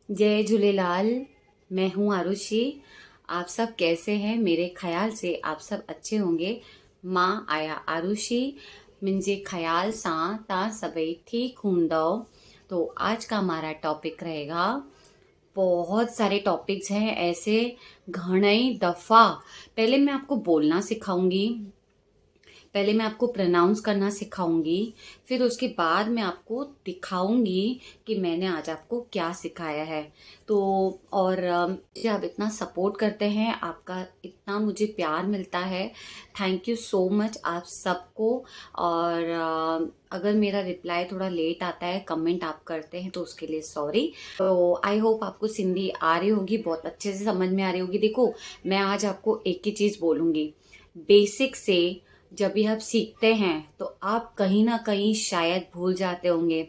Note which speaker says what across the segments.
Speaker 1: जय झूलेलाल। मैं हूँ आरुषि। आप सब कैसे हैं? मेरे ख्याल से आप सब अच्छे होंगे। मां आया आरुषि मुंहिंजे ख्याल सां तव्हां सभई ठीक हूंदव। तो आज का हमारा टॉपिक रहेगा, बहुत सारे टॉपिक्स हैं ऐसे, घणई दफ़ा। पहले मैं आपको बोलना सिखाऊंगी, पहले मैं आपको प्रोनाउंस करना सिखाऊंगी, फिर उसके बाद मैं आपको दिखाऊंगी कि मैंने आज आपको क्या सिखाया है। तो और मुझे आप इतना सपोर्ट करते हैं, आपका इतना मुझे प्यार मिलता है। थैंक यू सो मच आप सबको। और अगर मेरा रिप्लाई थोड़ा लेट आता है, कमेंट आप करते हैं, तो उसके लिए सॉरी। तो आई होप आपको सिंधी आ रही होगी, बहुत अच्छे से समझ में आ रही होगी। देखो, मैं आज आपको एक ही चीज़ बोलूँगी। बेसिक से जब भी आप सीखते हैं तो आप कहीं ना कहीं शायद भूल जाते होंगे,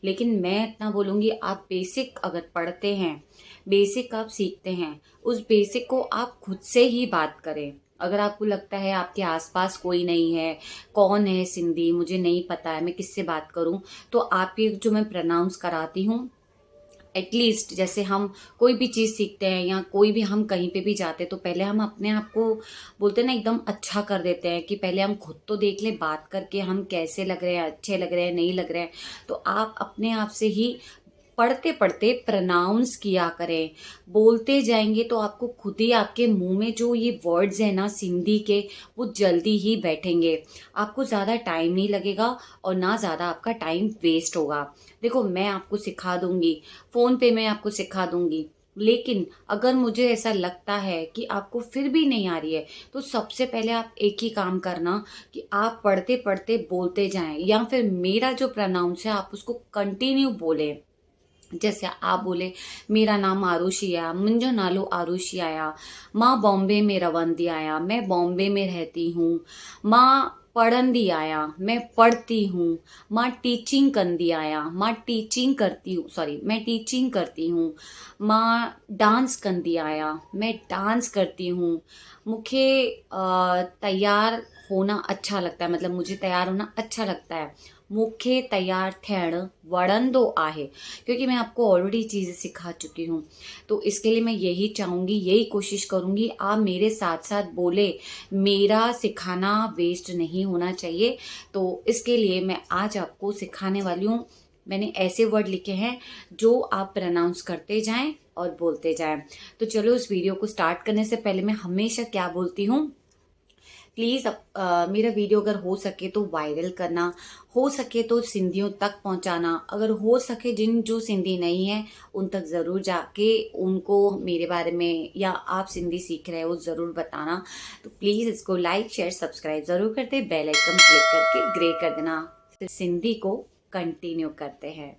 Speaker 1: लेकिन मैं इतना बोलूँगी, आप बेसिक अगर पढ़ते हैं, बेसिक आप सीखते हैं, उस बेसिक को आप खुद से ही बात करें। अगर आपको लगता है आपके आसपास कोई नहीं है, कौन है सिंधी, मुझे नहीं पता है, मैं किससे बात करूं, तो आप ये जो मैं प्रोनाउंस कराती हूँ, एटलीस्ट जैसे हम कोई भी चीज़ सीखते हैं या कोई भी हम कहीं पे भी जाते हैं, तो पहले हम अपने आप को बोलते हैं ना, एकदम अच्छा कर देते हैं कि पहले हम खुद तो देख लें बात करके हम कैसे लग रहे हैं, अच्छे लग रहे हैं, नहीं लग रहे हैं। तो आप अपने आप से ही पढ़ते पढ़ते प्रोनाउंस किया करें। बोलते जाएंगे तो आपको खुद ही आपके मुंह में जो ये वर्ड्स हैं ना सिंधी के, वो जल्दी ही बैठेंगे। आपको ज़्यादा टाइम नहीं लगेगा और ना ज़्यादा आपका टाइम वेस्ट होगा। देखो, मैं आपको सिखा दूंगी, फ़ोन पे मैं आपको सिखा दूंगी, लेकिन अगर मुझे ऐसा लगता है कि आपको फिर भी नहीं आ रही है, तो सबसे पहले आप एक ही काम करना कि आप पढ़ते पढ़ते बोलते जाएं, या फिर मेरा जो प्रोनाउंस है आप उसको कंटिन्यू बोलें। जैसे आप बोले, मेरा नाम आरुषि आया, मुंहिंजो नालो आरुषि आया, मां बॉम्बे में रहंदी आया, मैं बॉम्बे में रहती हूँ, मां पढ़ंदी आया, मैं पढ़ती हूँ, मां टीचिंग कंदी आया, मां टीचिंग करती हूँ, सॉरी मैं टीचिंग करती हूँ, मां डांस कंदी आया, मैं डांस करती हूँ, मूंखे तैयार होना अच्छा लगता है, मतलब मुझे तैयार होना अच्छा लगता है, मूंखे तैयार थियण वणंदो आहे। क्योंकि मैं आपको ऑलरेडी चीज़ें सिखा चुकी हूँ, तो इसके लिए मैं यही चाहूँगी, यही कोशिश करूँगी आप मेरे साथ साथ बोले। मेरा सिखाना वेस्ट नहीं होना चाहिए। तो इसके लिए मैं आज आपको सिखाने वाली हूँ। मैंने ऐसे वर्ड लिखे हैं जो आप प्रोनाउंस करते जाएं और बोलते जाएं। तो चलो, इस वीडियो को स्टार्ट करने से पहले मैं हमेशा क्या बोलती हूँ, प्लीज़ मेरा वीडियो अगर हो सके तो वायरल करना, हो सके तो सिंधियों तक पहुंचाना, अगर हो सके जिन जो सिंधी नहीं है उन तक ज़रूर जाके उनको मेरे बारे में या आप सिंधी सीख रहे हो ज़रूर बताना। तो प्लीज़ इसको लाइक शेयर सब्सक्राइब ज़रूर करते, बेल आइकन क्लिक करके ग्रे कर देना। फिर सिंधी को कंटिन्यू करते हैं।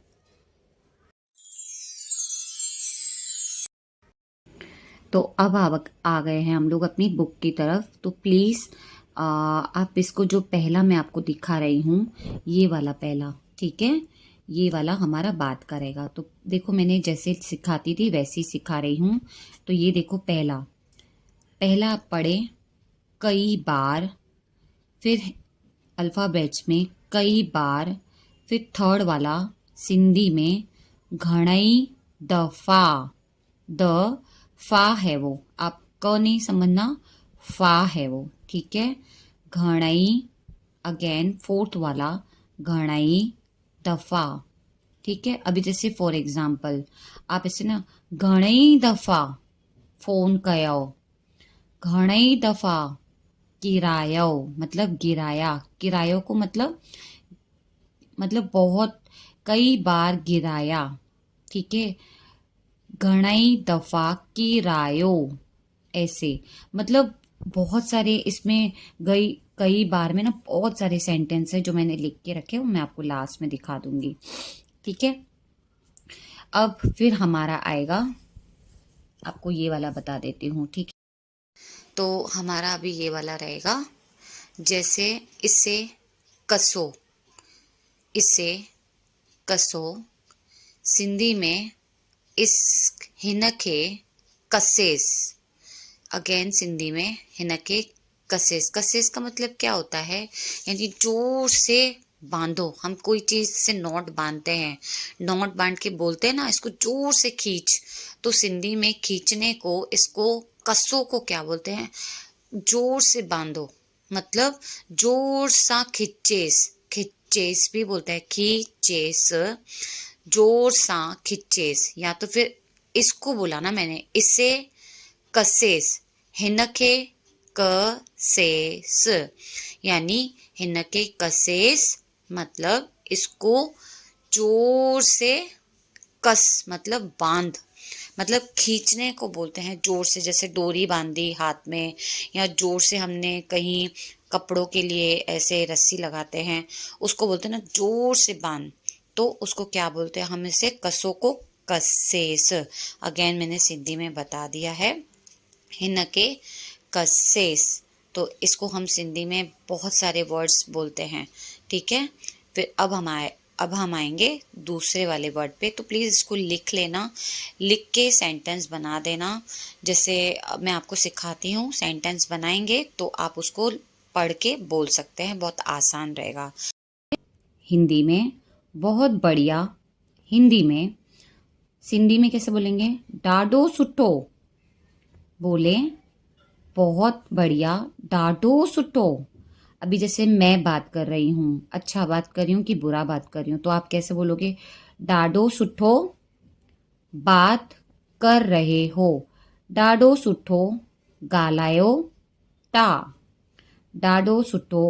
Speaker 1: तो अब आ गए हैं हम लोग अपनी बुक की तरफ। तो प्लीज़ आप इसको, जो पहला मैं आपको दिखा रही हूँ, ये वाला पहला, ठीक है, ये वाला हमारा बात करेगा। तो देखो, मैंने जैसे सिखाती थी वैसे ही सिखा रही हूँ। तो ये देखो, पहला पहला आप पढ़े कई बार, फिर अल्फ़ाबेट्स में कई बार, फिर थर्ड वाला सिंधी में घणई दफ़ा। द फा है वो, आप क नहीं समझना, फा है वो, ठीक है। घणई, अगेन फोर्थ वाला, घणई दफा, ठीक है। अभी जैसे फॉर एग्जाम्पल आप इसे ना, घणई दफा फोन कयो, घणई दफा किरायो, मतलब गिराया, किरायो को मतलब बहुत, कई बार गिराया, ठीक है। घणई दफा किरायो, ऐसे, मतलब बहुत सारे इसमें गई, कई बार में ना बहुत सारे सेंटेंस है जो मैंने लिख के रखे, वो मैं आपको लास्ट में दिखा दूंगी, ठीक है। अब फिर हमारा आएगा, आपको ये वाला बता देती हूँ, ठीक है। तो हमारा अभी ये वाला रहेगा, जैसे इसे कसो, इसे कसो, सिंधी में इस हिन खे कसेस, अगेन सिंधी में हिन के कसेस। कसेस का मतलब क्या होता है, यानी जोर से बांधो, हम कोई चीज से नॉट बांधते हैं, नॉट बांध के बोलते हैं ना, इसको जोर से खींच। तो सिंधी में खींचने को, इसको कस्सों को क्या बोलते हैं? जोर से बांधो, मतलब जोर सा खिच्चेस, खिच्चेस भी बोलते हैं, खींचेस, जोर सा खिच्चेस। या तो फिर इसको बोला ना मैंने, इसे कसेस, हिनखे कसेस, यानी हिनखे कसेस मतलब इसको जोर से, कस मतलब बांध, मतलब खींचने को बोलते हैं जोर से, जैसे डोरी बांधी हाथ में, या जोर से हमने कहीं कपड़ों के लिए ऐसे रस्सी लगाते हैं, उसको बोलते हैं ना जोर से बांध। तो उसको क्या बोलते हैं हम? इसे कसों को कसेस। अगेन मैंने सिंधी में बता दिया है, हिनके कसेस। तो इसको हम सिंधी में बहुत सारे वर्ड्स बोलते हैं, ठीक है। फिर अब हम आएंगे दूसरे वाले वर्ड पे। तो प्लीज़ इसको लिख लेना, लिख के सेंटेंस बना देना। जैसे मैं आपको सिखाती हूँ, सेंटेंस बनाएंगे तो आप उसको पढ़ के बोल सकते हैं, बहुत आसान रहेगा। हिंदी में बहुत बढ़िया, हिंदी में, सिंधी में कैसे बोलेंगे? डाडो सुठो, बोले बहुत बढ़िया, डाडो सुठो। अभी जैसे मैं बात कर रही हूँ, अच्छा बात कर रही हूँ कि बुरा बात कर रही हूँ, तो आप कैसे बोलोगे? डाडो सुठो बात कर रहे हो, डाडो सुठो ॻाल्हायो था, डाडो सुठो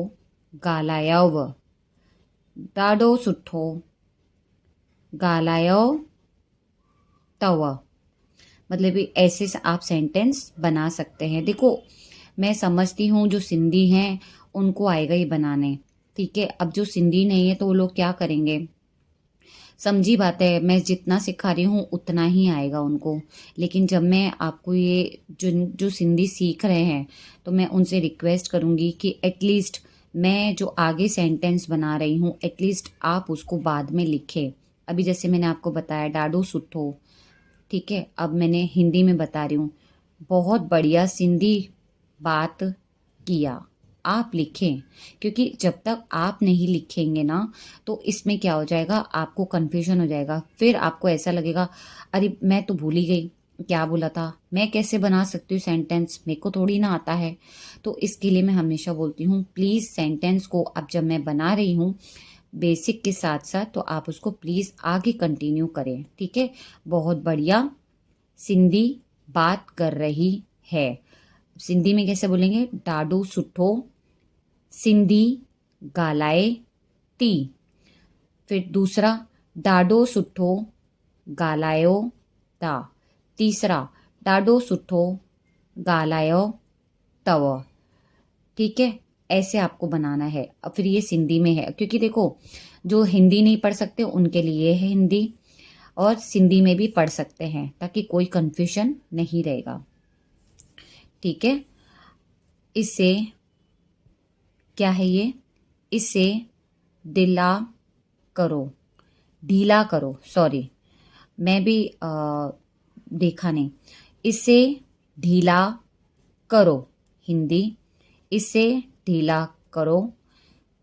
Speaker 1: ॻाल्हायव, डाडो सुठो ॻाल्हायो तव। मतलब ये ऐसे से आप सेंटेंस बना सकते हैं। देखो, मैं समझती हूँ जो सिंधी हैं उनको आएगा ये बनाने, ठीक है। अब जो सिंधी नहीं है तो वो लोग क्या करेंगे? समझी बात है, मैं जितना सिखा रही हूँ उतना ही आएगा उनको। लेकिन जब मैं आपको ये जो सिंधी सीख रहे हैं, तो मैं उनसे रिक्वेस्ट करूँगी कि एटलीस्ट मैं जो आगे सेंटेंस बना रही हूँ, एटलीस्ट आप उसको बाद में लिखें। अभी जैसे मैंने आपको बताया डाडो सुठो, ठीक है। अब मैंने हिंदी में बता रही हूँ, बहुत बढ़िया सिंधी बात किया। आप लिखें, क्योंकि जब तक आप नहीं लिखेंगे ना, तो इसमें क्या हो जाएगा, आपको कन्फ्यूजन हो जाएगा। फिर आपको ऐसा लगेगा, अरे मैं तो भूल ही गई क्या बोला था, मैं कैसे बना सकती हूँ सेंटेंस, मेरे को थोड़ी ना आता है। तो इसके लिए मैं हमेशा बोलती हूँ, प्लीज़ सेंटेंस को अब जब मैं बना रही हूँ बेसिक के साथ साथ, तो आप उसको प्लीज़ आगे कंटिन्यू करें, ठीक है। बहुत बढ़िया सिंधी बात कर रही है, सिंधी में कैसे बोलेंगे? डाडो सुठो सिंधी ॻाल्हाए थी। फिर दूसरा, डाडो सुठो ॻाल्हायो था। तीसरा, डाडो सुठो ॻाल्हायो तव, ठीक है। ऐसे आपको बनाना है। अब फिर ये सिंधी में है, क्योंकि देखो जो हिंदी नहीं पढ़ सकते उनके लिए है हिंदी, और सिंधी में भी पढ़ सकते हैं, ताकि कोई कंफ्यूजन नहीं रहेगा, ठीक है। इसे क्या है ये? इसे ढीला करो, ढीला करो, सॉरी मैं भी देखा नहीं। इसे ढीला करो, हिंदी इसे ढीला करो।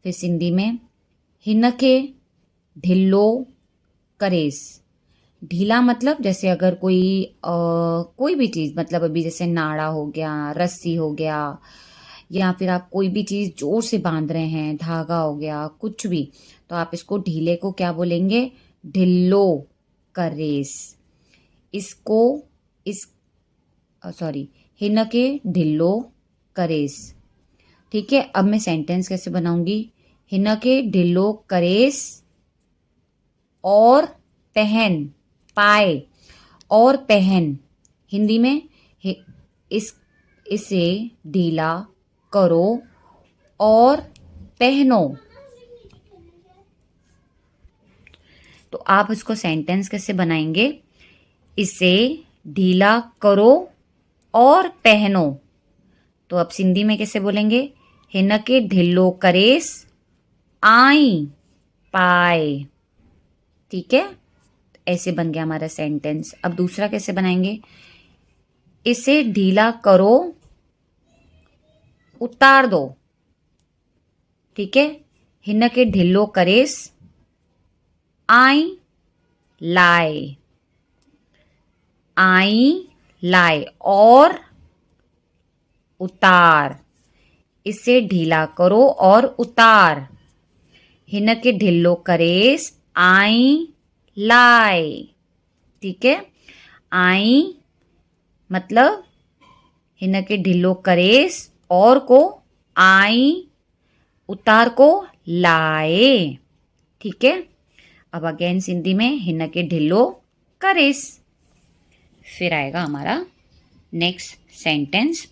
Speaker 1: फिर सिंधी में, हिनखे ढिल्लो करेस। ढीला मतलब जैसे अगर कोई भी चीज़, मतलब अभी जैसे नाड़ा हो गया, रस्सी हो गया, या फिर आप कोई भी चीज़ जोर से बांध रहे हैं, धागा हो गया, कुछ भी, तो आप इसको ढीले को क्या बोलेंगे? ढिल्लो करेस। इसको इस सॉरी, हिनके ढिल्लो करेस, ठीक है। अब मैं सेंटेंस कैसे बनाऊंगी? हिनके ढिल्लो करेस और पहन, पाए और पहन, हिंदी में इस इसे ढीला करो और पहनो। तो आप इसको सेंटेंस कैसे बनाएंगे? इसे ढीला करो और पहनो। तो अब सिंधी में कैसे बोलेंगे? हिनके ढिल्लो करेस आई पाए, ठीक है। ऐसे बन गया हमारा सेंटेंस। अब दूसरा कैसे बनाएंगे? इसे ढीला करो, उतार दो, ठीक है। हिन के ढिल्लो करेस आई लाए, आई लाए और उतार, इसे ढीला करो और उतार। हिन के ढिल्लो करेस आई लाए, ठीक है। आई मतलब हिन के ढिल्लो करेस और को आई, उतार को लाए, ठीक है। अब अगेन सिंधी में हिन के ढिल्लो करेस। फिर आएगा हमारा नेक्स्ट सेंटेंस,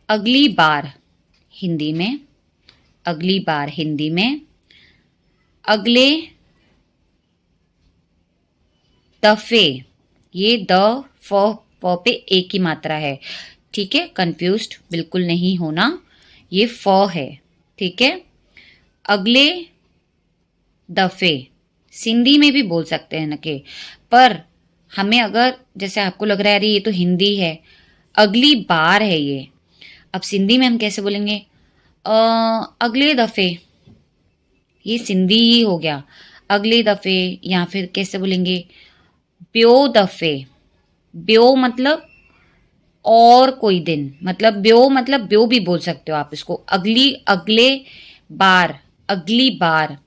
Speaker 1: अगली बार हिंदी में, अगली बार हिंदी में, अगले दफे, ये द फ पे एक ही मात्रा है, ठीक है, कंफ्यूज्ड बिल्कुल नहीं होना, ये फ है, ठीक है। अगले दफे सिंधी में भी बोल सकते हैं ना के, पर हमें अगर जैसे आपको लग रहा है अरे ये तो हिंदी है, अगली बार है ये, अब सिंधी में हम कैसे बोलेंगे? अगले दफे, ये सिंधी ही हो गया, अगले दफे, या फिर कैसे बोलेंगे? ब्यो दफे, ब्यो मतलब और कोई दिन, मतलब ब्यो मतलब ब्यो भी बोल सकते हो आप इसको, अगली, अगले बार, अगली बार,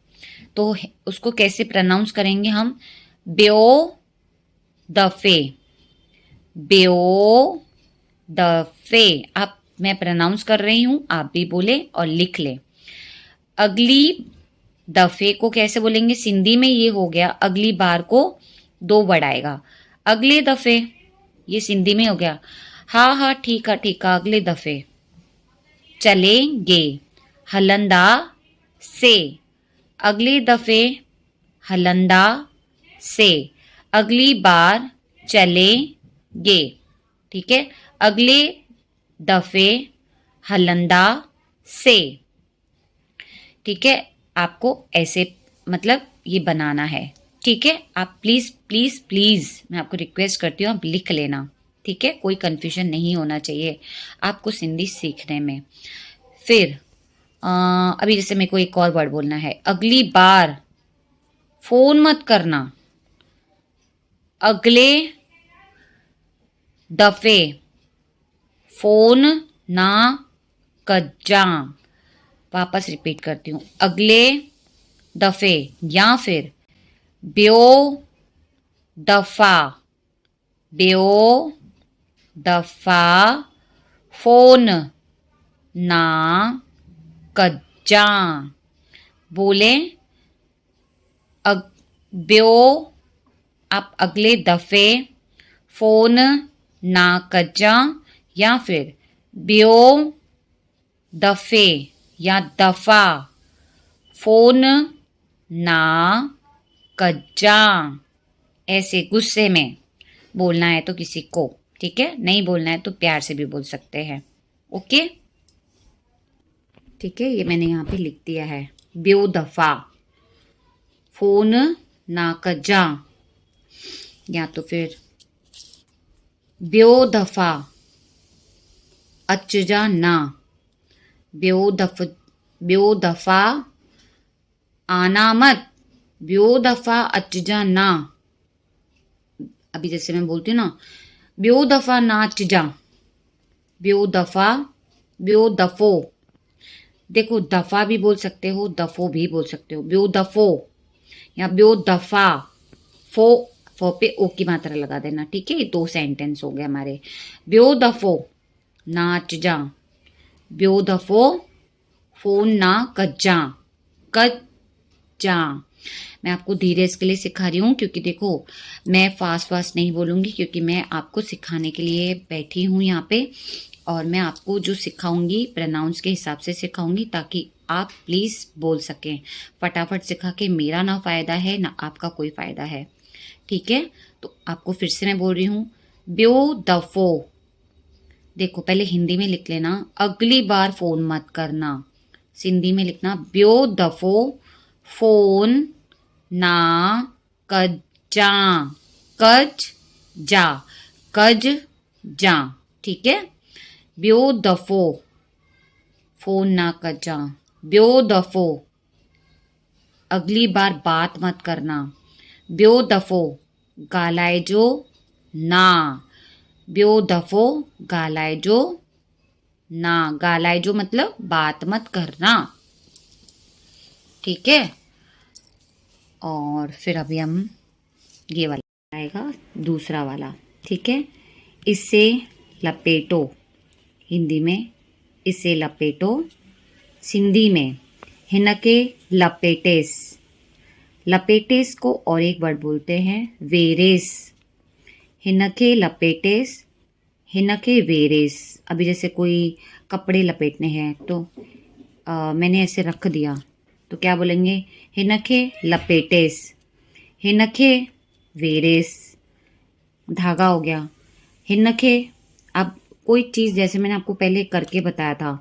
Speaker 1: तो उसको कैसे प्रोनाउंस करेंगे हम? ब्यो दफे, ब्यो दफे। आप, मैं प्रोनाउंस कर रही हूं, आप भी बोले और लिख ले। अगली दफे को कैसे बोलेंगे सिंधी में? ये हो गया, अगली बार को दो बढ़ाएगा, अगले दफे, ये सिंधी में हो गया। हाँ हाँ ठीक है ठीक है, अगले दफे चलेंगे, हलंदा से, अगले दफे हलंदा से, अगली बार चलेंगे, ठीक है, अगले दफे हलंदा से, ठीक है। आपको ऐसे मतलब ये बनाना है, ठीक है। आप प्लीज प्लीज प्लीज, मैं आपको रिक्वेस्ट करती हूँ, आप लिख लेना, ठीक है, कोई कंफ्यूजन नहीं होना चाहिए आपको सिंधी सीखने में। फिर अभी जैसे मेरे को एक और वर्ड बोलना है, अगली बार फोन मत करना, अगले दफे फोन ना कजा, वापस रिपीट करती हूँ, अगले दफे या फिर ब्यो दफा, ब्यो दफा फोन ना कजा, बोले ब्यो, आप अगले दफे फोन ना कजा, या फिर ब्यो दफे या दफा फोन ना कजा, ऐसे गुस्से में बोलना है तो किसी को, ठीक है, नहीं बोलना है तो प्यार से भी बोल सकते हैं, ओके, ठीक है। ये मैंने यहाँ पे लिख दिया है, ब्यो दफा फोन ना कजा, या तो फिर ब्यो दफा अचजा ना, ब्यो दफा आना मत, ब्यो दफा अचजा ना, अभी जैसे मैं बोलती हूँ ना, ब्यो दफा ना अचजा, ब्यो दफा, ब्यो दफो, देखो दफा भी बोल सकते हो, दफो भी बोल सकते हो, ब्यो दफो या ब्यो दफा, फो पे ओ की मात्रा लगा देना, ठीक है। ये दो सेंटेंस हो गए हमारे, ब्यो दफो नाच जा, ब्यो दफो फोन ना कज्जा, कज्जा। मैं आपको धीरे इसके लिए सिखा रही हूँ, क्योंकि देखो मैं फास्ट नहीं बोलूँगी, क्योंकि मैं आपको सिखाने के लिए बैठी हूँ यहाँ पे, और मैं आपको जो सिखाऊंगी प्रोनाउंस के हिसाब से सिखाऊंगी, ताकि आप प्लीज़ बोल सकें। फटाफट सिखा के मेरा ना फ़ायदा है ना आपका कोई फ़ायदा है, ठीक है। तो आपको फिर से मैं बोल रही हूँ, ब्यो दफो, देखो पहले हिंदी में लिख लेना, अगली बार फ़ोन मत करना, सिंधी में लिखना, ब्यो दफो फोन ना कजा, कज जा, कज जा, ठीक है। ब्यो दफो फोन ना कजा, ब्यो दफ़ो, अगली बार बात मत करना। ब्यो दफ़ो ॻाल्हाइजो ना। ब्यो दफ़ो ॻाल्हाइजो ना। ॻाल्हाइजो मतलब बात मत करना। ठीक है। और फिर अभी हम ये वाला आएगा, दूसरा वाला। ठीक है। इसे लपेटो, हिंदी में इसे लपेटो। सिंधी में हिनके लपेटेस। लपेटेस को और एक वर्ड बोलते हैं वेरेस। हिनके लपेटेस, हिनके वेरेस। अभी जैसे कोई कपड़े लपेटने हैं तो मैंने ऐसे रख दिया तो क्या बोलेंगे? हिनके लपेटेस, हिनके वेरेस। धागा हो गया हिनके। अब कोई चीज़, जैसे मैंने आपको पहले करके बताया था,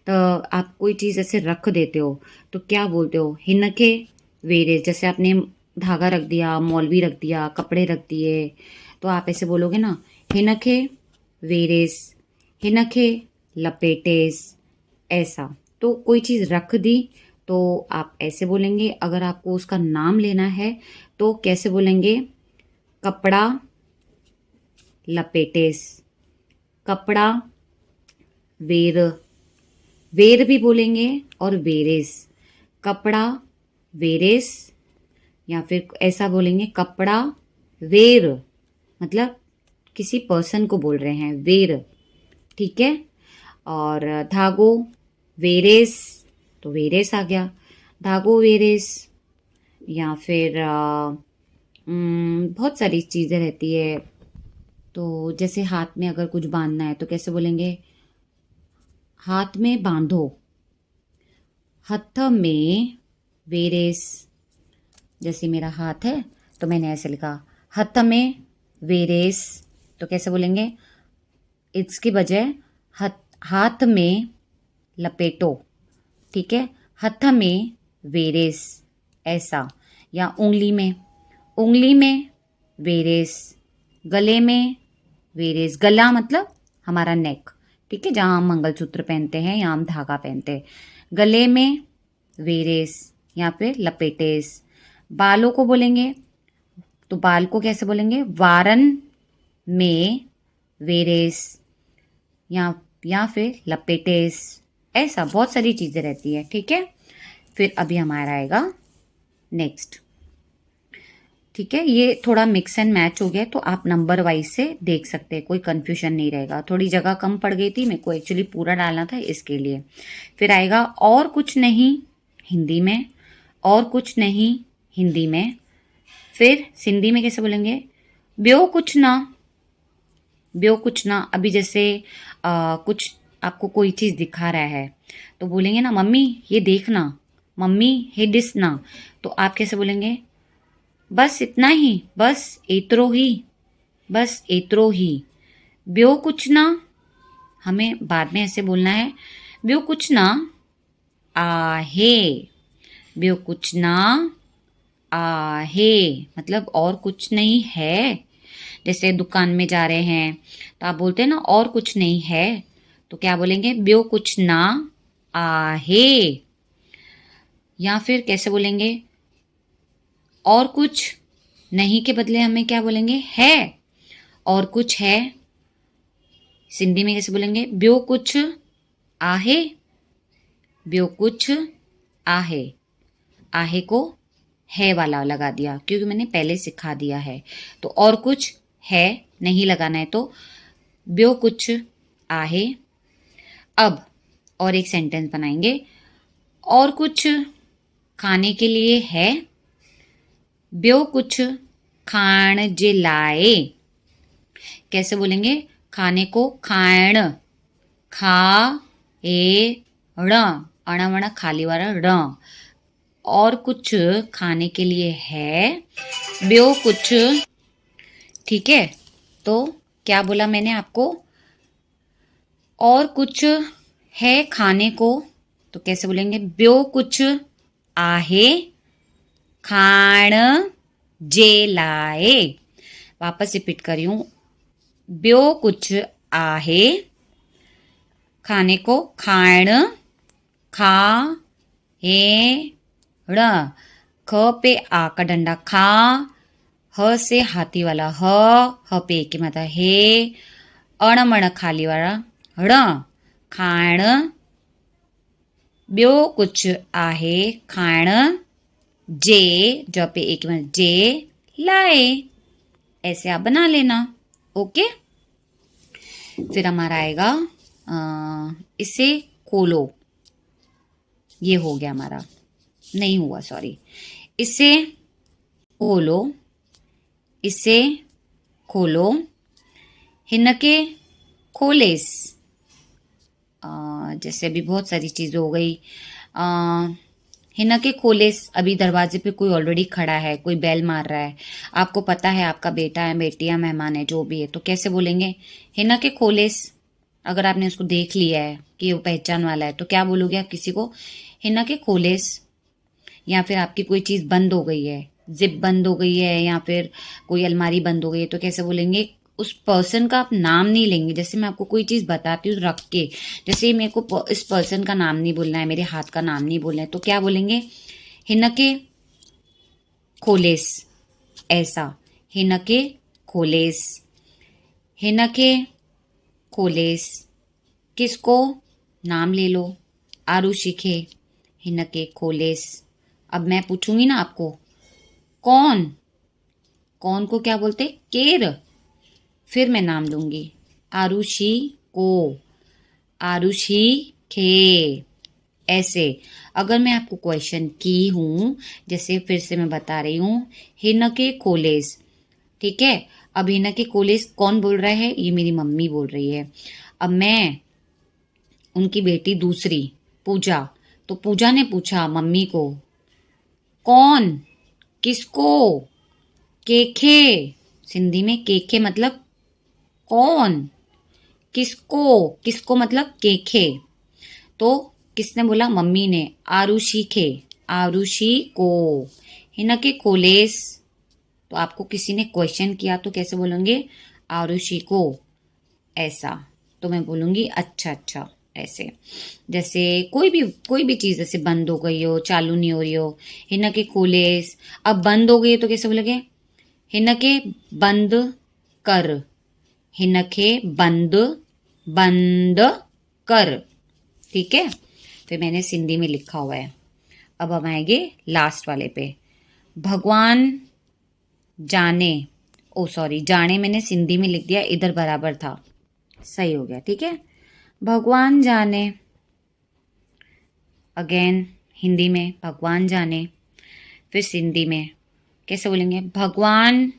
Speaker 1: तो आप कोई चीज़ ऐसे रख देते हो तो क्या बोलते हो? हिनके वेरेस। जैसे आपने धागा रख दिया, मौलवी रख दिया, कपड़े रख दिए, तो आप ऐसे बोलोगे ना, हिनके वेरेस, हिनके लपेटेस। ऐसा। तो कोई चीज़ रख दी तो आप ऐसे बोलेंगे। अगर आपको उसका नाम लेना है तो कैसे बोलेंगे? कपड़ा लपेटेस, कपड़ा वेर। वेर भी बोलेंगे और वेरेस। कपड़ा वेरेस, या फिर ऐसा बोलेंगे कपड़ा वेर, मतलब किसी पर्सन को बोल रहे हैं, वेर। ठीक है। और धागो वेरेस, तो वेरेस आ गया, धागो वेरेस। या फिर बहुत सारी चीज़ें रहती है। तो जैसे हाथ में अगर कुछ बांधना है तो कैसे बोलेंगे? हाथ में बांधो, हथ में वेरेस। जैसे मेरा हाथ है तो मैंने ऐसे लिखा हथ में वेरेस, तो कैसे बोलेंगे? इसकी बजाय हाथ में लपेटो। ठीक है। हथ में वेरेस, ऐसा। या उंगली में, उंगली में वेरेस। गले में वेरेस। गला मतलब हमारा नेक। ठीक है, जहाँ हम मंगलसूत्र पहनते हैं या हम धागा पहनते हैं। गले में वेरेस या फिर लपेटेस। बालों को बोलेंगे तो बाल को कैसे बोलेंगे? वारन में वेरेस या फिर लपेटेस। ऐसा बहुत सारी चीज़ें रहती है। ठीक है। फिर अभी हमारा आएगा नेक्स्ट। ठीक है। ये थोड़ा मिक्स एंड मैच हो गया तो आप नंबर वाइज से देख सकते हैं, कोई कंफ्यूजन नहीं रहेगा। थोड़ी जगह कम पड़ गई थी, मेरे को एक्चुअली पूरा डालना था इसके लिए। फिर आएगा और कुछ नहीं, हिंदी में और कुछ नहीं, हिंदी में। फिर सिंधी में कैसे बोलेंगे? ब्यो कुछ ना, ब्यो कुछ ना। अभी जैसे कुछ आपको कोई चीज़ दिखा रहा है तो बोलेंगे ना, मम्मी ये देखना, मम्मी ये दिसना। तो आप कैसे बोलेंगे? बस इतना ही, बस एतरो ही, बस एतरो ही। ब्यो कुछ ना, हमें बाद में ऐसे बोलना है, ब्यो कुछ ना आहे। ब्यो कुछ ना आहे मतलब और कुछ नहीं है। जैसे दुकान में जा रहे हैं तो आप बोलते हैं ना और कुछ नहीं है, तो क्या बोलेंगे? ब्यो कुछ ना आहे। या फिर कैसे बोलेंगे? और कुछ नहीं के बदले हमें क्या बोलेंगे? है। और कुछ है, सिंधी में कैसे बोलेंगे? ब्यो कुछ आहे। ब्यो कुछ आहे। आहे को है वाला लगा दिया क्योंकि मैंने पहले सिखा दिया है। तो और कुछ है नहीं लगाना है तो ब्यो कुछ आहे। अब और एक सेंटेंस बनाएंगे। और कुछ खाने के लिए है, ब्यो कुछ खाण जे लाए। कैसे बोलेंगे? खाने को खाण, खा ए ण, अणवण खाली वाला ण। और कुछ खाने के लिए है, ब्यो कुछ। ठीक है। तो क्या बोला मैंने आपको? और कुछ है खाने को तो कैसे बोलेंगे? ब्यो कुछ आहे खाण जे लाए। वापस रिपीट कर रही हूं, ब्यो कुछ आहे खाने को खाण, खा हेड़, ख पे आ का डंडा खा, ह से हाथी वाला ह पे के माता हे, अणमण खाली वाला ण, खाण, ॿियो कुछ आहे खाइण, जे, ज पे एक में जे, लाए। ऐसे आप बना लेना। ओके, फिर हमारा आएगा इसे खोलो, ये हो गया हमारा, नहीं हुआ सॉरी, इसे खोलो, इसे खोलो, हिनके खोलेस, जैसे अभी बहुत सारी चीज़ें हो गई, हिनके खोलेस, अभी दरवाजे पे कोई ऑलरेडी खड़ा है, कोई बेल मार रहा है, आपको पता है आपका बेटा है, बेटी है, मेहमान है, जो भी है, तो कैसे बोलेंगे? हिनके खोलेस। अगर आपने उसको देख लिया है कि वो पहचान वाला है तो क्या बोलोगे आप किसी को? हिनके खोलेस। या फिर आपकी कोई चीज़ बंद हो गई है, जिप बंद हो गई है, या फिर कोई अलमारी बंद हो गई है, तो कैसे बोलेंगे? उस पर्सन का आप नाम नहीं लेंगे। जैसे मैं आपको कोई चीज़ बताती हूँ रख के, जैसे मेरे को इस पर्सन का नाम नहीं बोलना है, मेरे हाथ का नाम नहीं बोलना है, तो क्या बोलेंगे? हिनके खोलेस। ऐसा, हिनके खोलेस, हिनके खोलेस। किसको? नाम ले लो, आरुषि खे, हिनके खोलेस। अब मैं पूछूंगी ना आपको, कौन? कौन को क्या बोलते? केर। फिर मैं नाम लूंगी, आरुषि को, आरुषि खे। ऐसे अगर मैं आपको क्वेश्चन की हूं, जैसे फिर से मैं बता रही हूं, हिनके खोलेस, ठीक है। अब हिनके खोलेस कौन बोल रहा है? ये मेरी मम्मी बोल रही है। अब मैं उनकी बेटी दूसरी पूजा, तो पूजा ने पूछा मम्मी को, कौन? किसको? केखे। सिंधी में केखे मतलब कौन, किसको, किसको मतलब केखे। तो किसने बोला? मम्मी ने। आरुषि खे, आरुषि को, हिनके खोलेस। तो आपको किसी ने क्वेश्चन किया तो कैसे बोलेंगे? आरुषि को। ऐसा तो मैं बोलूंगी अच्छा अच्छा, ऐसे। जैसे कोई भी चीज जैसे बंद हो गई हो, चालू नहीं हो रही हो, हिनके खोलेस। अब बंद हो गई है तो कैसे बोलेंगे? हिनके बंद कर, हिनके बंद, बंद कर, ठीक है। फिर मैंने सिंधी में लिखा हुआ है। अब हम आएंगे लास्ट वाले पे, भगवान जाने, ओ सॉरी, जाने मैंने सिंधी में लिख दिया, इधर बराबर था, सही हो गया, ठीक है। भगवान जाने, अगेन हिंदी में भगवान जाने, फिर सिंधी में कैसे बोलेंगे? भगवान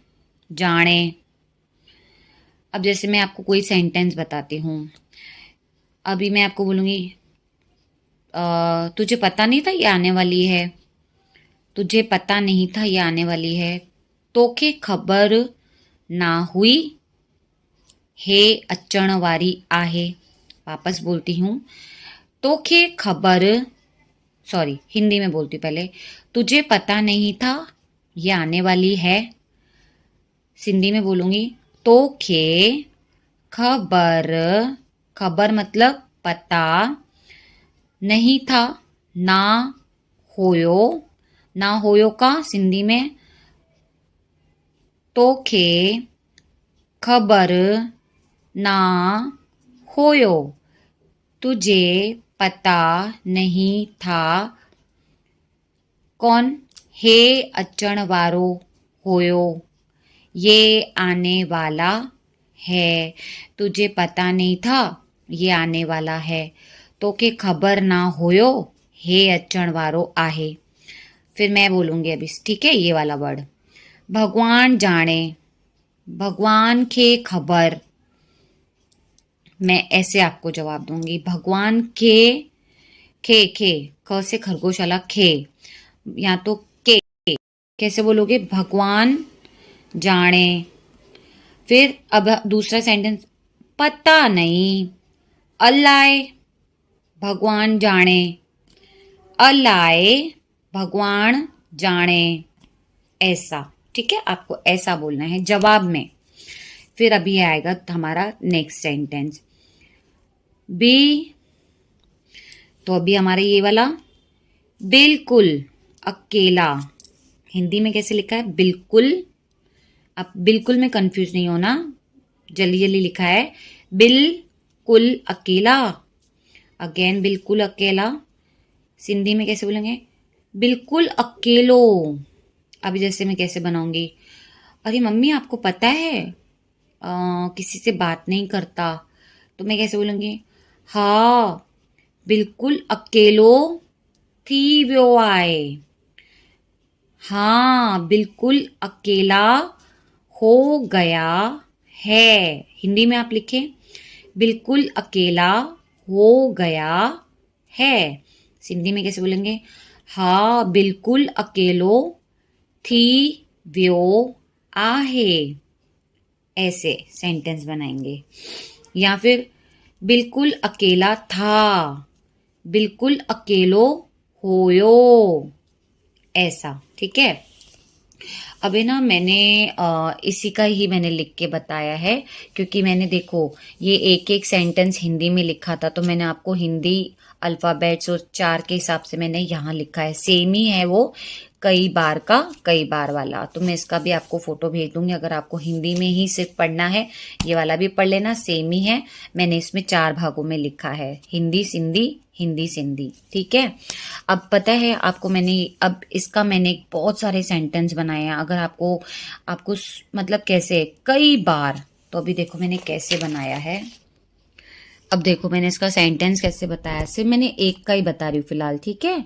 Speaker 1: जाने। अब जैसे मैं आपको कोई सेंटेंस बताती हूँ, अभी मैं आपको बोलूँगी तुझे पता नहीं था ये आने वाली है, तुझे पता नहीं था ये आने वाली है, तोखे खबर ना हुई, हे अचण वारी आहे। वापस बोलती हूँ, तोखे खबर, सॉरी हिंदी में बोलती हूँ पहले, तुझे पता नहीं था ये आने वाली है। सिंधी में बोलूँगी, तोखे खबर, खबर मतलब पता, नहीं था, ना होयो, ना होयो का सिंधी में, तोखे खबर ना होयो, तुझे पता नहीं था, कौन? हे अचण वारो होयो, ये आने वाला है, तुझे पता नहीं था ये आने वाला है, तो के खबर ना होयो, हे अचण वारो आहे। फिर मैं बोलूँगी अभी, ठीक है, ये वाला वर्ड, भगवान जाने, भगवान के खबर। मैं ऐसे आपको जवाब दूंगी, भगवान के, खे ख से खरगोश वाला खे, या तो के, कैसे बोलोगे? भगवान जाने। फिर अब दूसरा सेंटेंस, पता नहीं, अलाए, भगवान जाने, अलाए, भगवान जाने। ऐसा, ठीक है, आपको ऐसा बोलना है जवाब में। फिर अभी आएगा हमारा नेक्स्ट सेंटेंस, बी, तो अभी हमारा ये वाला, बिल्कुल अकेला हिंदी में कैसे लिखा है? बिल्कुल। अब बिल्कुल में कंफ्यूज नहीं होना, जल्दी जल्दी लिखा है बिल्कुल अकेला। अगेन बिल्कुल अकेला सिंधी में कैसे बोलेंगे? बिल्कुल अकेलो। अभी जैसे मैं कैसे बनाऊंगी? अरे मम्मी आपको पता है किसी से बात नहीं करता, तो मैं कैसे बोलूंगी? हाँ बिल्कुल अकेलो थी वो आए। हाँ बिल्कुल अकेला हो गया है। हिंदी में आप लिखें बिल्कुल अकेला हो गया है। सिंधी में कैसे बोलेंगे? हाँ बिल्कुल अकेलो थी व्यो आहे। ऐसे सेंटेंस बनाएंगे। या फिर बिल्कुल अकेला था, बिल्कुल अकेलो होयो, ऐसा। ठीक है। अभी ना मैंने इसी का ही मैंने लिख के बताया है, क्योंकि मैंने देखो ये एक एक सेंटेंस हिंदी में लिखा था, तो मैंने आपको हिंदी अल्फ़ाबेट्स और चार के हिसाब से मैंने यहाँ लिखा है। सेम ही है वो, कई बार का कई बार वाला। तो मैं इसका भी आपको फोटो भेज दूंगी, अगर आपको हिंदी में ही सिर्फ पढ़ना है ये वाला भी पढ़ लेना, सेम ही है। मैंने इसमें 4 भागों में लिखा है, हिंदी सिंधी हिंदी सिंधी। ठीक है। अब पता है आपको, मैंने अब इसका मैंने बहुत सारे सेंटेंस बनाए हैं। अगर आपको आपको मतलब कैसे कई बार, तो अभी देखो मैंने कैसे बनाया है। अब देखो मैंने इसका सेंटेंस कैसे बताया, सिर्फ मैंने एक का ही बता रही हूँ फिलहाल। ठीक है।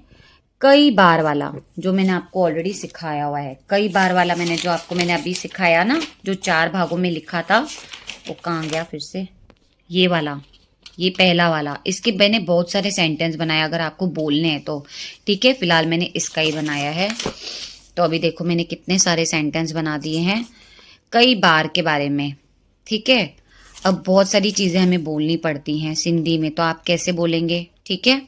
Speaker 1: कई बार वाला जो मैंने आपको ऑलरेडी सिखाया हुआ है, कई बार वाला मैंने जो आपको मैंने अभी सिखाया ना, जो 4 भागों में लिखा था, वो कहाँ गया फिर से? ये वाला, ये पहला वाला। इसके मैंने बहुत सारे सेंटेंस बनाए अगर आपको बोलने हैं तो। ठीक है। फिलहाल मैंने इसका ही बनाया है। तो अभी देखो मैंने कितने सारे सेंटेंस बना दिए हैं कई बार के बारे में। ठीक है। अब बहुत सारी चीज़ें हमें बोलनी पड़ती हैं सिंधी में, तो आप कैसे बोलेंगे? ठीक है।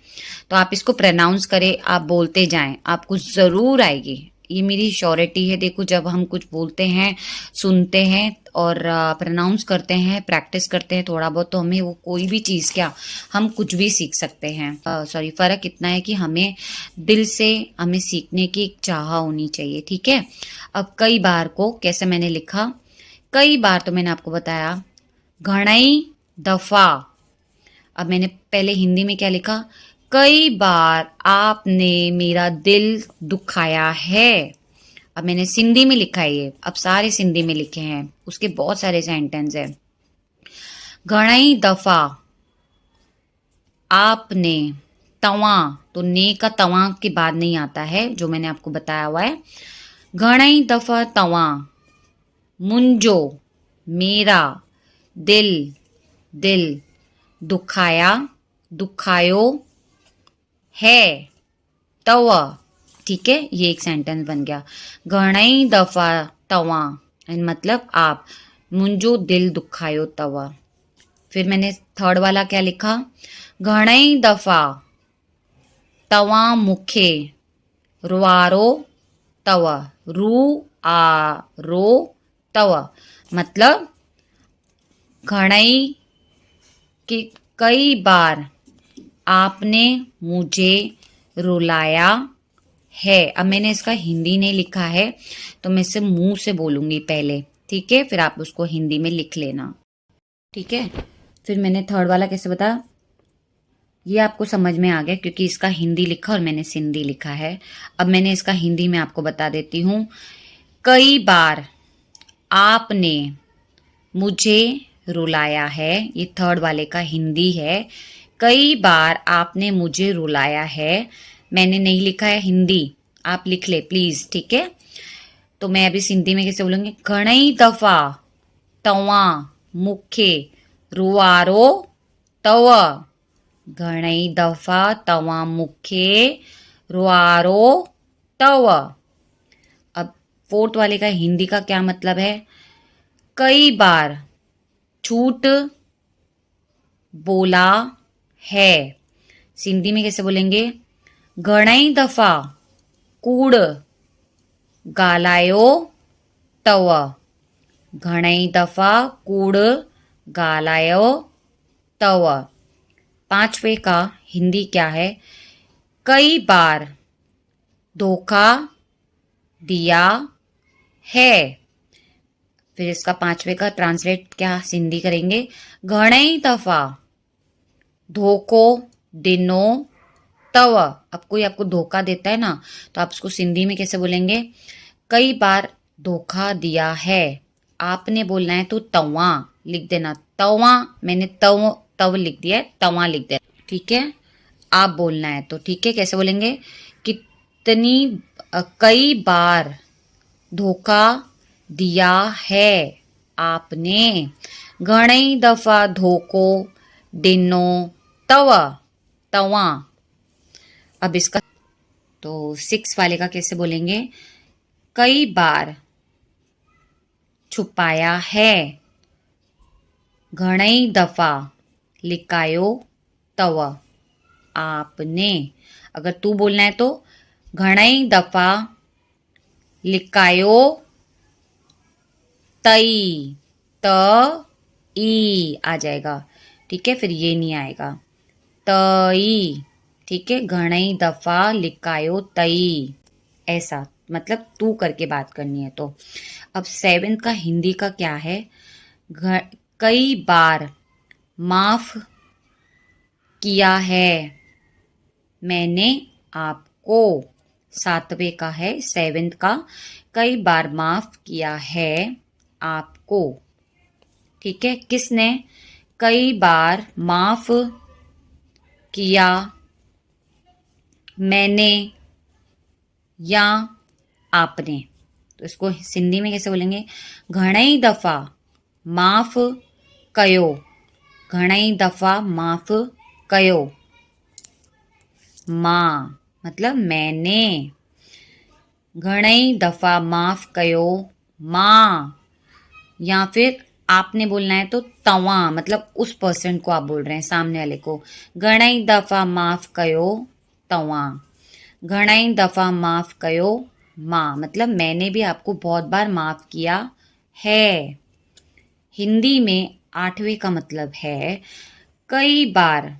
Speaker 1: तो आप इसको प्रोनाउंस करें, आप बोलते जाएं, आपको ज़रूर आएगी। ये मेरी श्योरिटी है। देखो जब हम कुछ बोलते हैं, सुनते हैं और प्रोनाउंस करते हैं, प्रैक्टिस करते हैं थोड़ा बहुत, तो हमें वो कोई भी चीज़ क्या, हम कुछ भी सीख सकते हैं। सॉरी, फ़र्क इतना है कि हमें दिल से हमें सीखने की एक चाह होनी चाहिए। ठीक है। अब कई बार को कैसे मैंने लिखा? कई बार तो मैंने आपको बताया घणई दफा। अब मैंने पहले हिंदी में क्या लिखा? कई बार आपने मेरा दिल दुखाया है। अब मैंने सिंधी में लिखा है ये, अब सारे सिंधी में लिखे हैं, उसके बहुत सारे सेंटेंस हैं। घणई दफा आपने, तवा, तो ने का तवा के बाद नहीं आता है, जो मैंने आपको बताया हुआ है। घणई दफा तवा मुंजो, मेरा दिल, दिल दुखाया, दुखायो है तव। ठीक है। ये एक सेंटेंस बन गया। घणई दफा तवा मतलब आप, मुंजो दिल दुखायो तव। फिर मैंने थर्ड वाला क्या लिखा? घणई दफा तवा मुखे रुआरो तव, रू आ रो तव, मतलब घणई कि कई बार आपने मुझे रुलाया है। अब मैंने इसका हिंदी नहीं लिखा है, तो मैं इसे मुंह से बोलूंगी पहले। ठीक है। फिर आप उसको हिंदी में लिख लेना। ठीक है। फिर मैंने थर्ड वाला कैसे बताया, ये आपको समझ में आ गया क्योंकि इसका हिंदी लिखा और मैंने सिंधी लिखा है। अब मैंने इसका हिंदी में आपको बता देती हूँ। कई बार आपने मुझे रुलाया है, ये थर्ड वाले का हिंदी है। कई बार आपने मुझे रुलाया है, मैंने नहीं लिखा है हिंदी, आप लिख ले प्लीज। ठीक है। तो मैं अभी सिंधी में कैसे बोलूंगी? घणई दफा तवा मुखे रुआरो तव। घणई दफा तवा मुखे रुआरो तव। अब फोर्थ वाले का हिंदी का क्या मतलब है? कई बार झूठ बोला है। सिंधी में कैसे बोलेंगे? घणई दफा कूड़ गालायो तव। घणई दफा कूड़ गालायो तव। पांचवे का हिंदी क्या है? कई बार धोखा दिया है। फिर इसका 5वें का ट्रांसलेट क्या हिंदी करेंगे, घणई दफा धोखो दिनो तव। अब कोई आपको धोखा देता है ना, तो आप उसको सिंधी में कैसे बोलेंगे, कई बार धोखा दिया है। आपने बोलना है तो तवा लिख देना, तवा, मैंने तव लिख दिया है, तवा लिख दिया, ठीक है। आप बोलना है तो ठीक है, कैसे बोलेंगे, कितनी कई बार धोखा दिया है आपने, घणई दफा धोखो दिनो तव, तवा। अब इसका तो 6 वाले का कैसे बोलेंगे, कई बार छुपाया है, घणई दफा लिकायो तव, आपने। अगर तू बोलना है तो घणई दफा लिकायो तई, त ई आ जाएगा, ठीक है, फिर ये नहीं आएगा, तई, ठीक है, घणई दफा लिकायो तई, ऐसा मतलब तू करके बात करनी है। तो अब 7 का हिंदी का क्या है, कई बार माफ किया है मैंने आपको। 7वें का है, 7 का, कई बार माफ किया है आपको, ठीक है। किसने कई बार माफ किया, मैंने या आपने। तो इसको सिंधी में कैसे बोलेंगे, घणई दफा माफ कयो, घणई दफा माफ कयो, मां मतलब मैंने, घणई दफा माफ कयो मां। या फिर आपने बोलना है तो तवा, मतलब उस पर्सन को आप बोल रहे हैं, सामने वाले को, घणई दफा माफ कयो तवा, घणई दफा माफ कयो मां, मतलब मैंने भी आपको बहुत बार माफ किया है। हिंदी में 8वें का मतलब है कई बार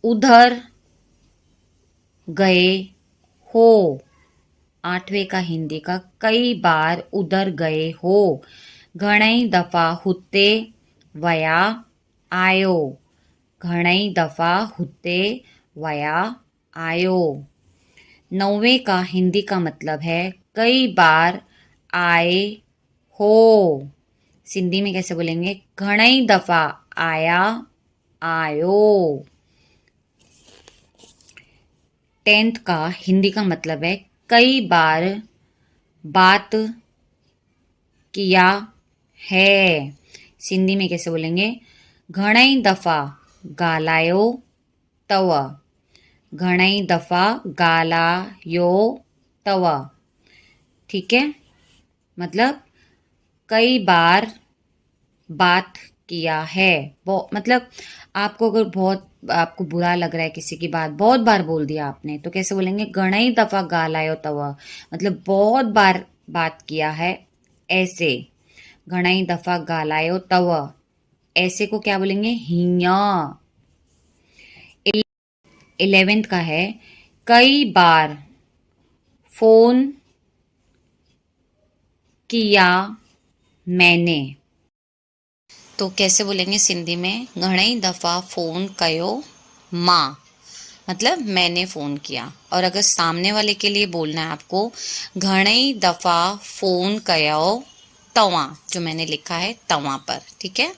Speaker 1: उधर गए हो। 8वें का हिंदी का, कई बार उधर गए हो, घणई दफा हुते वया आयो, घणई दफा हुते वया आयो। 9वें का हिंदी का मतलब है कई बार आए हो। सिंधी में कैसे बोलेंगे, घणई दफा आया आयो। 10th का हिंदी का मतलब है कई बार बात किया है। सिंधी में कैसे बोलेंगे, घणई दफा गालायो तव, घणई दफा गालायो तव, ठीक है, मतलब कई बार बात किया है। मतलब आपको अगर बहुत आपको बुरा लग रहा है किसी की बात, बहुत बार बोल दिया आपने, तो कैसे बोलेंगे, घणई दफा गालायो तव, मतलब बहुत बार बात किया है, ऐसे, घणई दफा गालायो तव, ऐसे को क्या बोलेंगे, हिया। 11th का है कई बार फोन किया मैंने। तो कैसे बोलेंगे सिंधी में, घणई दफ़ा फ़ोन कयो मां, मतलब मैंने फ़ोन किया। और अगर सामने वाले के लिए बोलना है आपको, घणई दफ़ा फ़ोन कयो तवा, जो मैंने लिखा है तवा पर, ठीक है।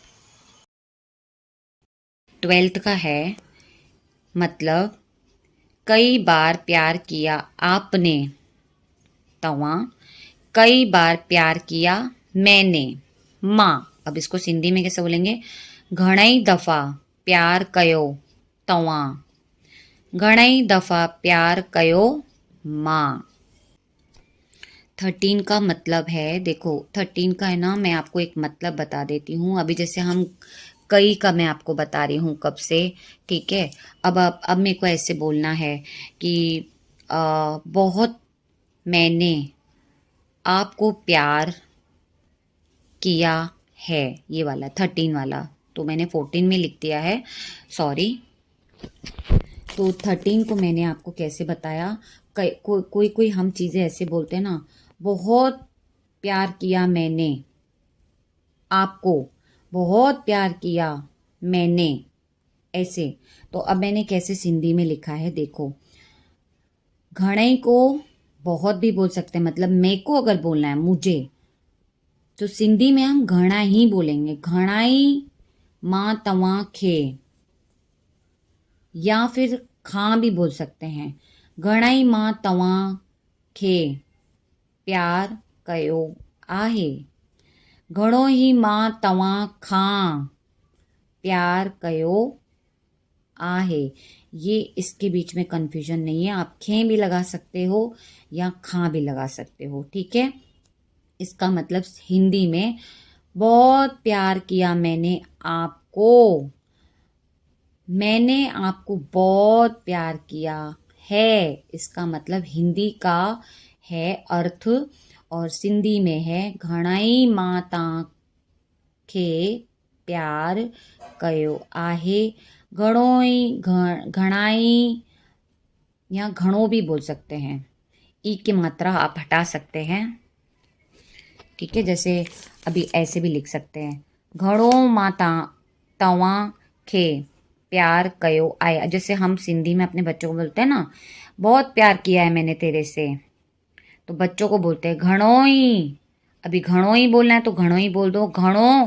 Speaker 1: 12th का है मतलब कई बार प्यार किया आपने, तवा, कई बार प्यार किया मैंने, मां। अब इसको सिंधी में कैसे बोलेंगे, घणई दफ़ा प्यार कयो तवा, घणई दफ़ा प्यार कयो मां। 13 का मतलब है, देखो 13 का है ना, मैं आपको एक मतलब बता देती हूँ। अभी जैसे हम कई का मैं आपको बता रही हूँ कब से, ठीक है। अब मेरे को ऐसे बोलना है कि बहुत मैंने आपको प्यार किया है, ये वाला 13 वाला, तो मैंने 14 में लिख दिया है, सॉरी। तो 13 को मैंने आपको कैसे बताया, कोई हम चीज़ें ऐसे बोलते हैं ना, बहुत प्यार किया मैंने आपको, बहुत प्यार किया मैंने, ऐसे। तो अब मैंने कैसे सिंधी में लिखा है देखो, घणई को बहुत भी बोल सकते हैं, मतलब मेरे को अगर बोलना है मुझे, तो सिंधी में हम घणा ही बोलेंगे, घणाई मां तवां खे, या फिर खां भी बोल सकते हैं, घणाई मां तवां खे प्यार कयो आहे, घणो ही मां तवां खां प्यार कयो आहे। ये इसके बीच में कंफ्यूजन नहीं है, आप खे भी लगा सकते हो या खां भी लगा सकते हो, ठीक है। इसका मतलब हिंदी में बहुत प्यार किया मैंने आपको, मैंने आपको बहुत प्यार किया है, इसका मतलब हिंदी का है अर्थ, और सिंधी में है घणाई मां तव्हांखे प्यार कयो आहे। घणाई या घणो भी बोल सकते हैं, ई की मात्रा आप हटा सकते हैं, ठीक है। जैसे अभी ऐसे भी लिख सकते हैं, घणो मां तव्हांखे प्यार कयो आहे। जैसे हम सिंधी में अपने बच्चों को बोलते हैं ना, बहुत प्यार किया है मैंने तेरे से, तो बच्चों को बोलते हैं घणो ही। अभी घणो ही बोलना है तो घणो ही बोल दो, घणो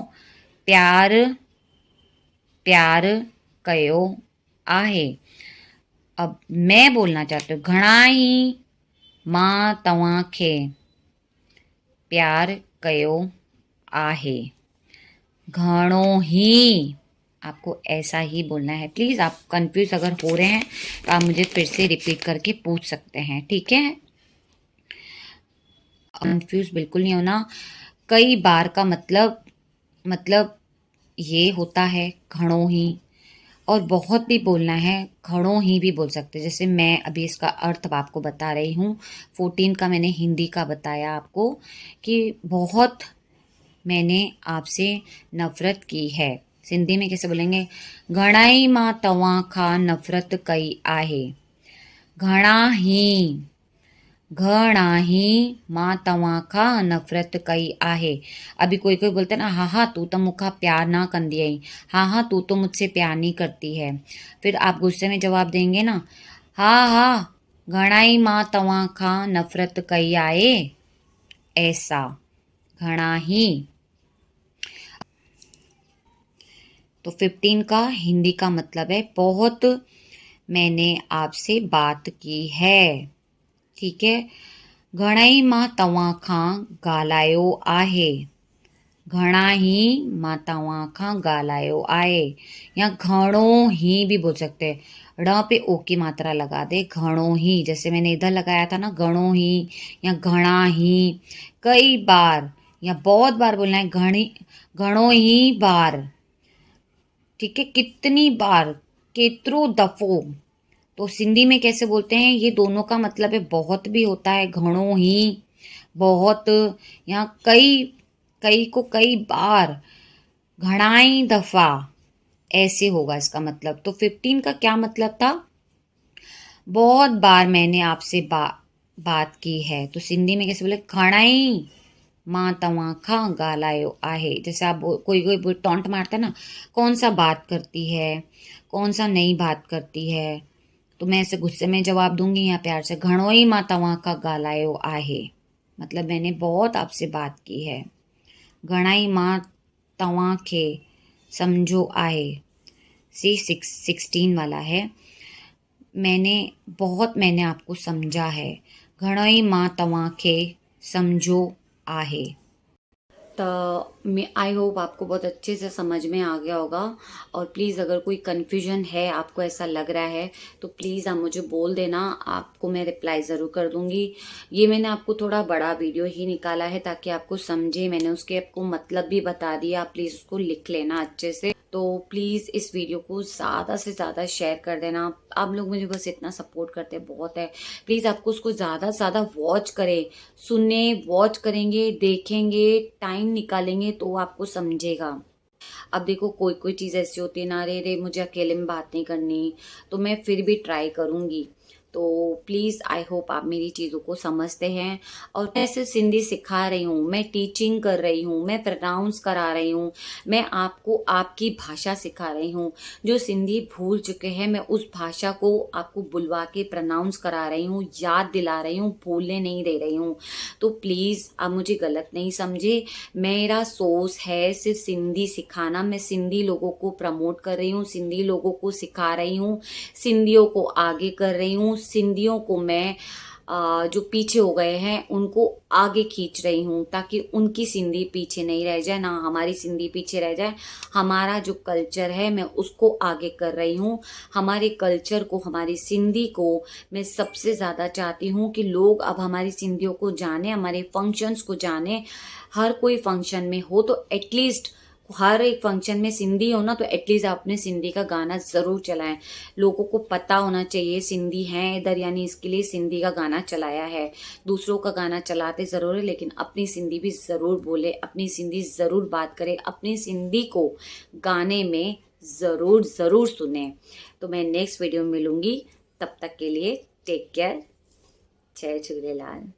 Speaker 1: प्यार प्यार कयो आहे। अब मैं बोलना चाहती हूँ, घणा ही मां तव्हांखे प्यार कयो आहे, घणो ही, आपको ऐसा ही बोलना है। प्लीज़ आप कंफ्यूज अगर हो रहे हैं तो आप मुझे फिर से रिपीट करके पूछ सकते हैं, ठीक है। कंफ्यूज बिल्कुल नहीं होना। कई बार का मतलब ये होता है घणो ही, और बहुत भी बोलना है, घणो ही भी बोल सकते हैं। जैसे मैं अभी इसका अर्थ अब आपको बता रही हूँ, 14 का मैंने हिंदी का बताया आपको कि बहुत मैंने आपसे नफरत की है। सिंधी में कैसे बोलेंगे, घणाई मां तव्हां खां नफ़रत कई आहे, घणा ही मां तव्हां खां नफ़रत कई आहे। अभी कोई कोई बोलते हैं ना, हाँ हाँ तू तो मूंखां प्यार ना कंदी आई, हाँ हाँ तू तो मुझसे प्यार नहीं करती है। फिर आप गुस्से में जवाब देंगे ना, हाँ हाँ घणाई मां तव्हां खां नफ़रत कई आहे, ऐसा, घणा ही। तो 15 का हिंदी का मतलब है बहुत मैंने आपसे बात की है, ठीक है। घणाई मां तव्हां खां ॻाल्हायो आहे, घणा ही मां तव्हां खां ॻाल्हायो आहे, या घणो ही भी बोल सकते हैं। ड़ पे ओ की मात्रा लगा दे, घणो ही, जैसे मैंने इधर लगाया था ना, घणो ही या घणा ही। कई बार या बहुत बार बोलना है, घणो ही बार, ठीक है। कितनी बार, केतरो दफो। तो सिंधी में कैसे बोलते हैं, ये दोनों का मतलब है, बहुत भी होता है घणो ही, बहुत, या कई, कई को कई बार, घणाई दफा, ऐसे होगा इसका मतलब। तो 15 का क्या मतलब था, बहुत बार मैंने आपसे बात की है। तो सिंधी में कैसे बोले, घणाई मां तव्हां खां ॻाल्हायो आहे। जैसे आप कोई कोई टॉन्ट मारता है ना, कौन सा बात करती है, कौन सा नहीं बात करती है, तो मैं ऐसे गुस्से में जवाब दूंगी या प्यार से, घणो ही मां तव्हां खां ॻाल्हायो आहे, मतलब मैंने बहुत आपसे बात की है। घणाई मां तव्हांखे समझो आहे, सी 16 वाला है, मैंने आपको समझा है, घणई मां तव्हांखे समझो आहे। तो मैं आई होप आपको बहुत अच्छे से समझ में आ गया होगा। और प्लीज़ अगर कोई कन्फ्यूजन है, आपको ऐसा लग रहा है, तो प्लीज़ आप मुझे बोल देना, आपको मैं रिप्लाई ज़रूर कर दूंगी। ये मैंने आपको थोड़ा बड़ा वीडियो ही निकाला है ताकि आपको समझे, मैंने उसके आपको मतलब भी बता दिया, आप प्लीज़ उसको लिख लेना अच्छे से। तो प्लीज़ इस वीडियो को ज़्यादा से ज़्यादा शेयर कर देना। आप लोग मुझे बस इतना सपोर्ट करते हैं, बहुत है। प्लीज़ आपको उसको ज़्यादा से ज़्यादा वॉच करें, सुने, वॉच करेंगे, देखेंगे, टाइम निकालेंगे तो आपको समझेगा। अब देखो कोई कोई चीज़ ऐसी होती है ना, अरे रे मुझे अकेले में बात नहीं करनी, तो मैं फिर भी ट्राई करूँगी। तो प्लीज़ आई होप आप मेरी चीज़ों को समझते हैं। और मैं सिर्फ सिंधी सिखा रही हूँ, मैं टीचिंग कर रही हूँ, मैं प्रोनाउंस करा रही हूँ, मैं आपको आपकी भाषा सिखा रही हूँ। जो सिंधी भूल चुके हैं मैं उस भाषा को आपको बुलवा के प्रोनाउंस करा रही हूँ, याद दिला रही हूँ, भूलने नहीं दे रही हूँ। तो प्लीज़ आप मुझे गलत नहीं समझे, मेरा सोर्स है सिर्फ सिंधी सिखाना। मैं सिंधी लोगों को प्रमोट कर रही हूँ, सिंधी लोगों को सिखा रही हूँ, सिंधियों को आगे कर रही हूँ, सिंधियों को मैं जो पीछे हो गए हैं उनको आगे खींच रही हूँ, ताकि उनकी सिंधी पीछे नहीं रह जाए, ना हमारी सिंधी पीछे रह जाए। हमारा जो कल्चर है मैं उसको आगे कर रही हूँ। हमारे कल्चर को, हमारी सिंधी को मैं सबसे ज़्यादा चाहती हूँ कि लोग अब हमारी सिंधियों को जाने, हमारे फंक्शंस को जाने। हर कोई फंक्शन में हो तो एटलीस्ट, हर एक फंक्शन में सिंधी हो ना, तो एटलीस्ट आप अपने सिंधी का गाना ज़रूर चलाएं। लोगों को पता होना चाहिए सिंधी हैं इधर, यानी इसके लिए सिंधी का गाना चलाया है। दूसरों का गाना चलाते ज़रूर है, लेकिन अपनी सिंधी भी ज़रूर बोले, अपनी सिंधी ज़रूर बात करें, अपनी सिंधी को गाने में ज़रूर ज़रूर सुने। तो मैं नेक्स्ट वीडियो में मिलूंगी, तब तक के लिए टेक केयर। जय झूलेलाल।